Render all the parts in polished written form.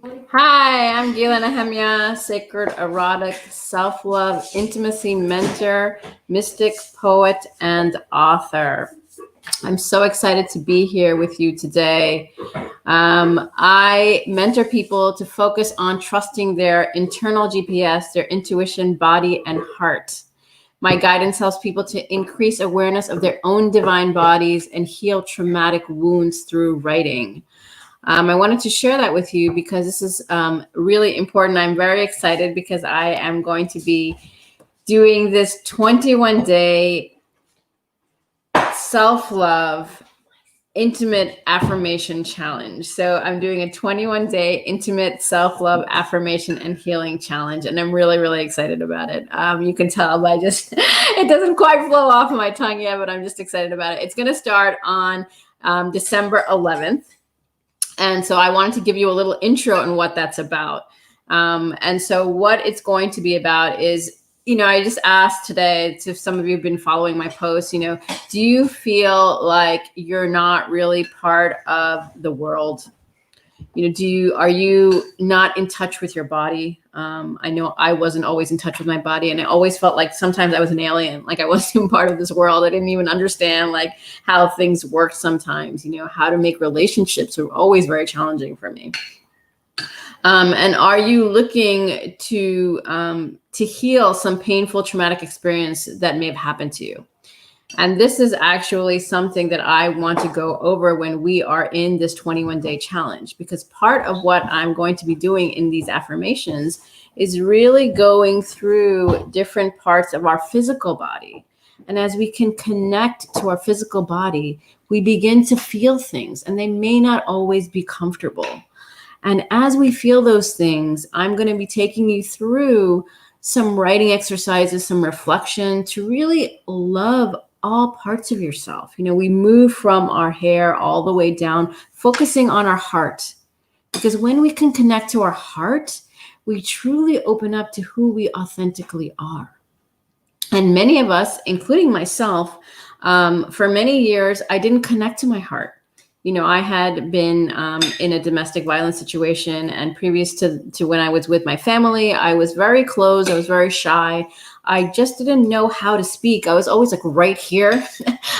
Hi, I'm Gila Nehemia, sacred erotic self-love intimacy mentor, mystic, poet, and author. I'm so excited to be here with you today. I mentor people to focus on trusting their internal GPS, their intuition, body, and heart. My guidance helps people to increase awareness of their own divine bodies and heal traumatic wounds through writing. I wanted to share that with you because this is really important. I'm very excited because I am going to be doing this 21-day self-love intimate affirmation challenge. So I'm doing a 21-day intimate self-love affirmation and healing challenge, and I'm really, really excited about it. You can tell by just, it doesn't quite flow off my tongue yet, but I'm just excited about it. It's going to start on December 11th. And so I wanted to give you a little intro on what that's about. And so what it's going to be about is, I just asked today, to some of you who've been following my posts, do you feel like you're not really part of the world? Are you not in touch with your body? I know I wasn't always in touch with my body, and I always felt like sometimes I was an alien, like I wasn't even part of this world. I didn't even understand like how things worked sometimes, how to make relationships were always very challenging for me. And are you looking to heal some painful traumatic experience that may have happened to you? And this is actually something that I want to go over when we are in this 21-day challenge, because part of what I'm going to be doing in these affirmations is really going through different parts of our physical body. And as we can connect to our physical body, we begin to feel things, and they may not always be comfortable. And as we feel those things, I'm going to be taking you through some writing exercises, some reflection to really love all parts of yourself. We move from our hair all the way down, focusing on our heart. Because when we can connect to our heart, we truly open up to who we authentically are. And many of us, including myself, for many years, I didn't connect to my heart. I had been in a domestic violence situation, and previous to when I was with my family, I was very closed. I was very shy. I just didn't know how to speak. I was always like right here.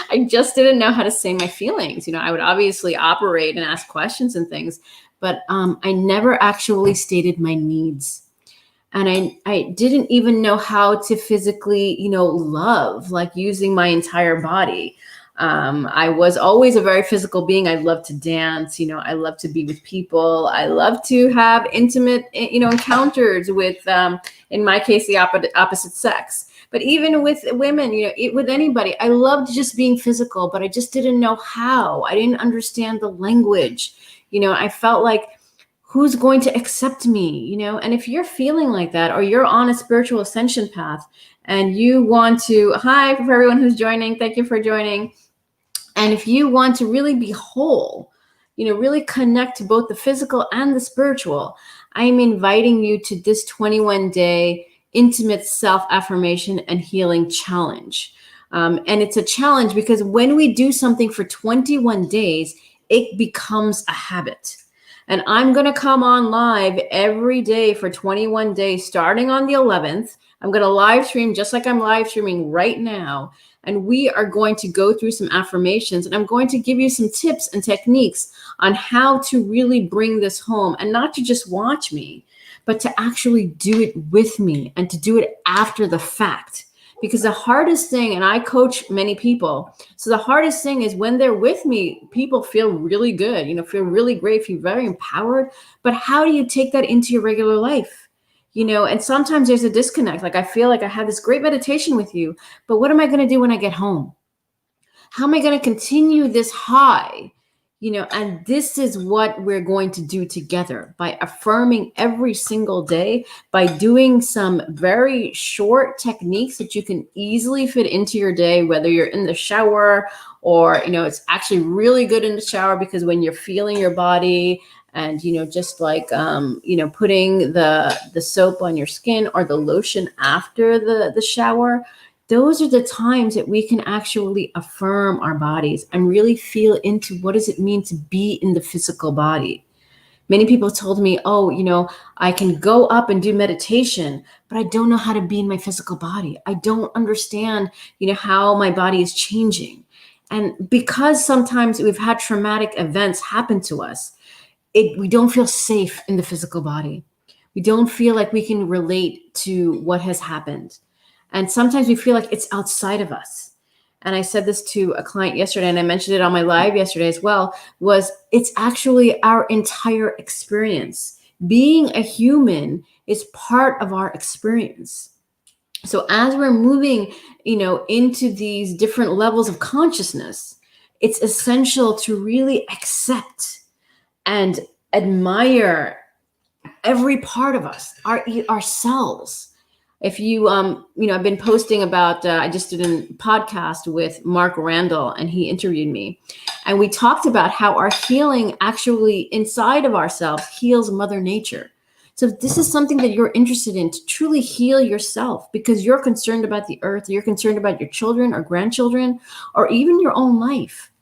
I just didn't know how to say my feelings. I would obviously operate and ask questions and things, but I never actually stated my needs. And I didn't even know how to physically, love, like using my entire body. I was always a very physical being. I love to dance, I love to be with people. I love to have intimate, encounters with, in my case, the opposite sex. But even with women, with anybody, I loved just being physical, but I just didn't know how. I didn't understand the language. I felt like, who's going to accept me? And if you're feeling like that, or you're on a spiritual ascension path and you want to, hi for everyone who's joining, thank you for joining. And if you want to really be whole, really connect to both the physical and the spiritual, I'm inviting you to this 21-day intimate self-affirmation and healing challenge. And it's a challenge because when we do something for 21 days, it becomes a habit. And I'm going to come on live every day for 21 days, starting on the 11th. I'm going to live stream just like I'm live streaming right now. And we are going to go through some affirmations, and I'm going to give you some tips and techniques on how to really bring this home, and not to just watch me, but to actually do it with me and to do it after the fact. Because the hardest thing, and I coach many people, so the hardest thing is when they're with me, people feel really good, feel really great, feel very empowered. But how do you take that into your regular life? And sometimes there's a disconnect. Like, I feel like I had this great meditation with you, but what am I going to do when I get home? How am I going to continue this high? And this is what we're going to do together by affirming every single day, by doing some very short techniques that you can easily fit into your day, whether you're in the shower or, it's actually really good in the shower, because when you're feeling your body and, just like, putting the soap on your skin or the lotion after the shower, those are the times that we can actually affirm our bodies and really feel into what does it mean to be in the physical body. Many people told me, oh, I can go up and do meditation, but I don't know how to be in my physical body. I don't understand, how my body is changing. And because sometimes we've had traumatic events happen to us, we don't feel safe in the physical body. We don't feel like we can relate to what has happened. And sometimes we feel like it's outside of us. And I said this to a client yesterday, and I mentioned it on my live yesterday as well, was it's actually our entire experience. Being a human is part of our experience. So as we're moving, into these different levels of consciousness, it's essential to really accept and admire every part of us, our cells. If I've been posting about, I just did a podcast with Mark Randall, and he interviewed me, and we talked about how our healing actually inside of ourselves heals Mother Nature. So if this is something that you're interested in, to truly heal yourself because you're concerned about the earth, you're concerned about your children or grandchildren, or even your own life,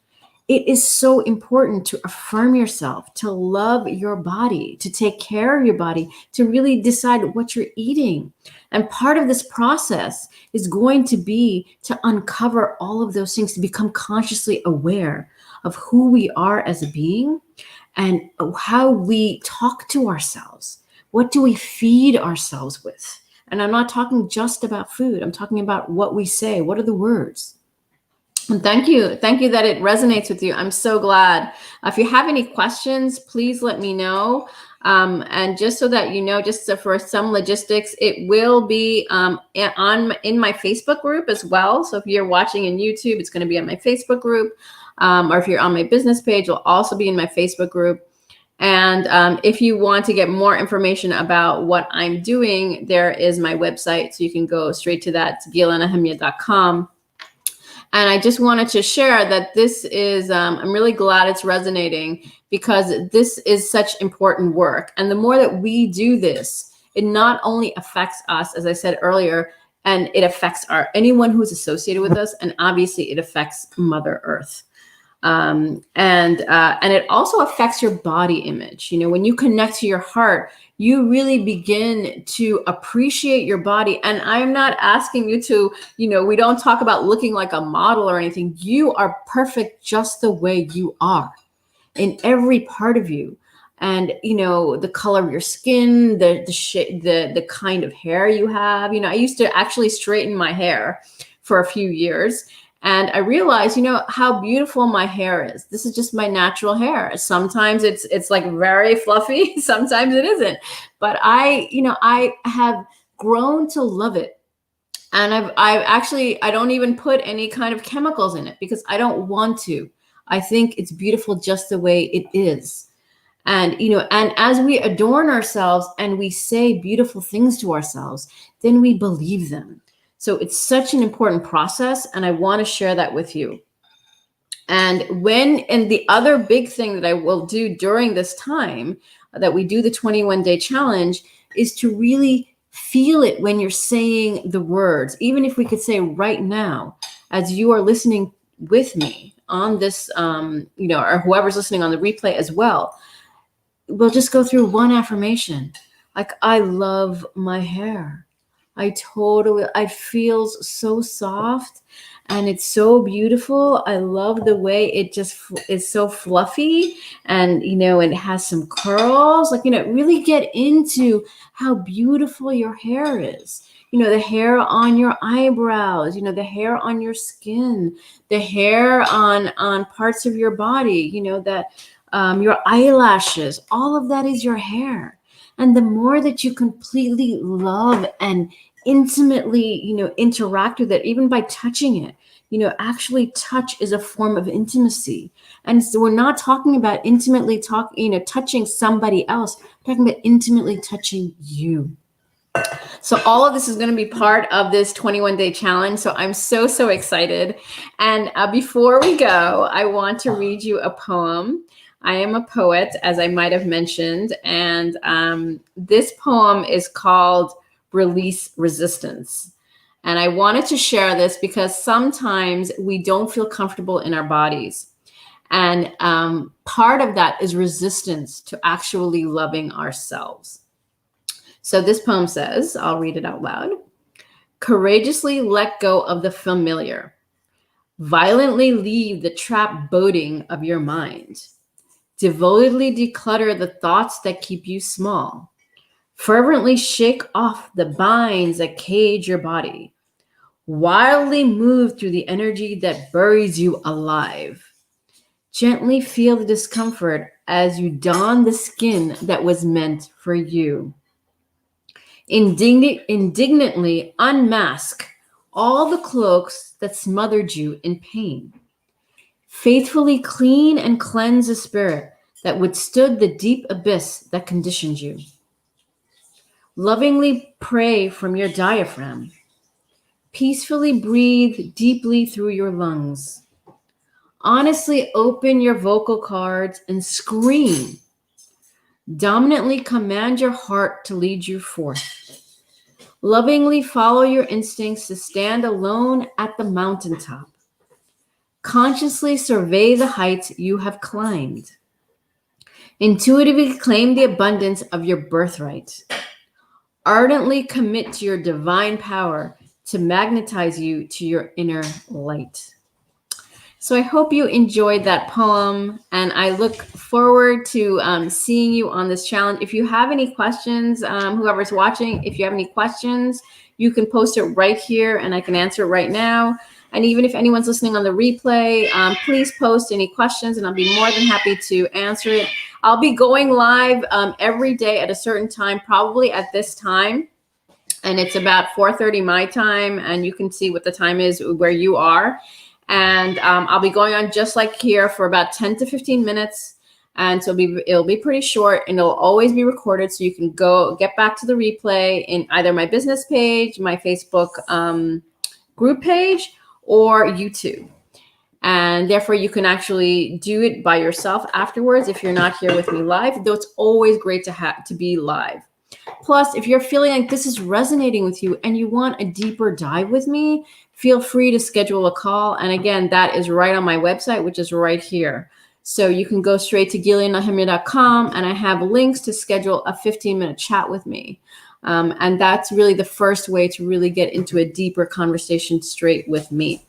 it is so important to affirm yourself, to love your body, to take care of your body, to really decide what you're eating. And part of this process is going to be to uncover all of those things, to become consciously aware of who we are as a being and how we talk to ourselves. What do we feed ourselves with? And I'm not talking just about food. I'm talking about what we say. What are the words? And thank you that it resonates with you. I'm so glad. If you have any questions, please let me know. And just so that for some logistics, it will be in my Facebook group as well. So if you're watching in YouTube, it's going to be on my Facebook group. Or if you're on my business page, it'll also be in my Facebook group. And if you want to get more information about what I'm doing, there is my website. So you can go straight to that. It's gilanahemia.com. And I just wanted to share that this is, I'm really glad it's resonating because this is such important work. And the more that we do this, it not only affects us, as I said earlier, and it affects anyone who's associated with us. And obviously it affects Mother Earth. And it also affects your body image. When you connect to your heart, you really begin to appreciate your body. And I'm not asking you to, we don't talk about looking like a model or anything. You are perfect just the way you are in every part of you. And, the color of your skin, the kind of hair you have. I used to actually straighten my hair for a few years. And I realized, how beautiful my hair is. This is just my natural hair. Sometimes it's like very fluffy. Sometimes it isn't. But I have grown to love it. And I don't even put any kind of chemicals in it because I don't want to. I think it's beautiful just the way it is. And, and as we adorn ourselves and we say beautiful things to ourselves, then we believe them. So it's such an important process, and I want to share that with you. And the other big thing that I will do during this time that we do the 21-day challenge is to really feel it when you're saying the words. Even if we could say right now, as you are listening with me on this, or whoever's listening on the replay as well, we'll just go through one affirmation. Like, I love my hair. It feels so soft and it's so beautiful. I love the way it just is so fluffy and, it has some curls, really get into how beautiful your hair is. The hair on your eyebrows, the hair on your skin, the hair on parts of your body, that your eyelashes, all of that is your hair. And the more that you completely love and intimately, interact with it, even by touching it, actually touch is a form of intimacy. And so we're not talking about intimately touching somebody else. We're talking about intimately touching you. So all of this is going to be part of this 21-day challenge. So I'm so, so excited. And before we go, I want to read you a poem. I am a poet, as I might have mentioned. And this poem is called Release Resistance. And I wanted to share this because sometimes we don't feel comfortable in our bodies. And part of that is resistance to actually loving ourselves. So this poem says, I'll read it out loud. Courageously let go of the familiar. Violently leave the trap boating of your mind. Devotedly declutter the thoughts that keep you small. Fervently shake off the binds that cage your body. Wildly move through the energy that buries you alive. Gently feel the discomfort as you don the skin that was meant for you. Indignantly unmask all the cloaks that smothered you in pain. Faithfully clean and cleanse the spirit that withstood the deep abyss that conditioned you. Lovingly pray from your diaphragm. Peacefully breathe deeply through your lungs. Honestly open your vocal cords and scream. Dominantly command your heart to lead you forth. Lovingly follow your instincts to stand alone at the mountaintop. Consciously survey the heights you have climbed. Intuitively claim the abundance of your birthright. Ardently commit to your divine power to magnetize you to your inner light. So I hope you enjoyed that poem, and I look forward to seeing you on this challenge. If you have any questions, whoever's watching, if you have any questions, you can post it right here and I can answer it right now. And even if anyone's listening on the replay, please post any questions and I'll be more than happy to answer it. I'll be going live every day at a certain time, probably at this time. And it's about 4:30 my time, and you can see what the time is where you are. And I'll be going on just like here for about 10 to 15 minutes. And so it'll be pretty short, and it'll always be recorded. So you can go get back to the replay in either my business page, my Facebook group page, or YouTube. And therefore you can actually do it by yourself afterwards if you're not here with me live, though it's always great to be live. Plus, if you're feeling like this is resonating with you and you want a deeper dive with me, feel free to schedule a call. And again, that is right on my website, which is right here. So you can go straight to gilliannahimya.com, and I have links to schedule a 15-minute chat with me. And that's really the first way to really get into a deeper conversation straight with me.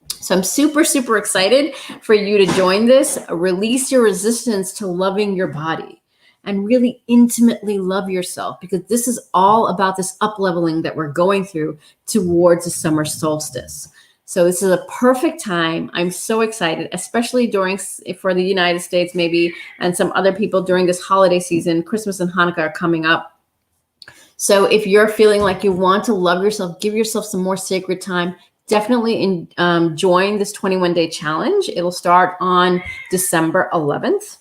So I'm super, super excited for you to join this. Release your resistance to loving your body and really intimately love yourself, because this is all about this up-leveling that we're going through towards the summer solstice. So this is a perfect time. I'm so excited, especially for the United States maybe, and some other people during this holiday season. Christmas and Hanukkah are coming up. So if you're feeling like you want to love yourself, give yourself some more sacred time, definitely join this 21-day challenge. It'll start on December 11th.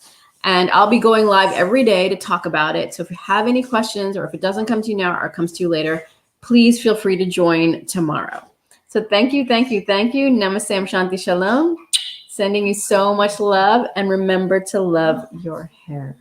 And I'll be going live every day to talk about it. So if you have any questions, or if it doesn't come to you now or comes to you later, please feel free to join tomorrow. So thank you, thank you, thank you. Namaste, Shanti, Shalom. Sending you so much love. And remember to love your hair.